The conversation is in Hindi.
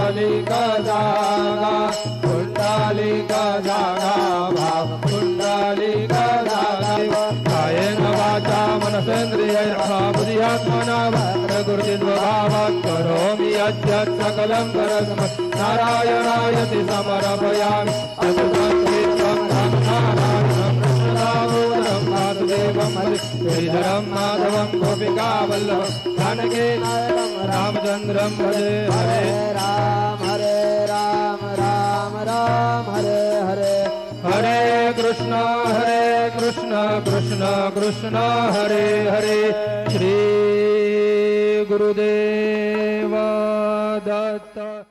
पुंडलिका जागा पुंडलिका जागा भाव पुंडलिका जागा कायेन वाचा मनसेन्द्रियैर्वा बुद्ध्यात्मना गुरुर्भावात् करोमि यद्यत् सकलं परस्मै नारायणायति समर्पयामि श्रीधरं माधवं गोपिकावल्लभं जानकी रामचन्द्रं भजे हरे राम राम राम हरे हरे हरे कृष्ण कृष्ण कृष्ण हरे हरे श्री गुरुदेव दत्त।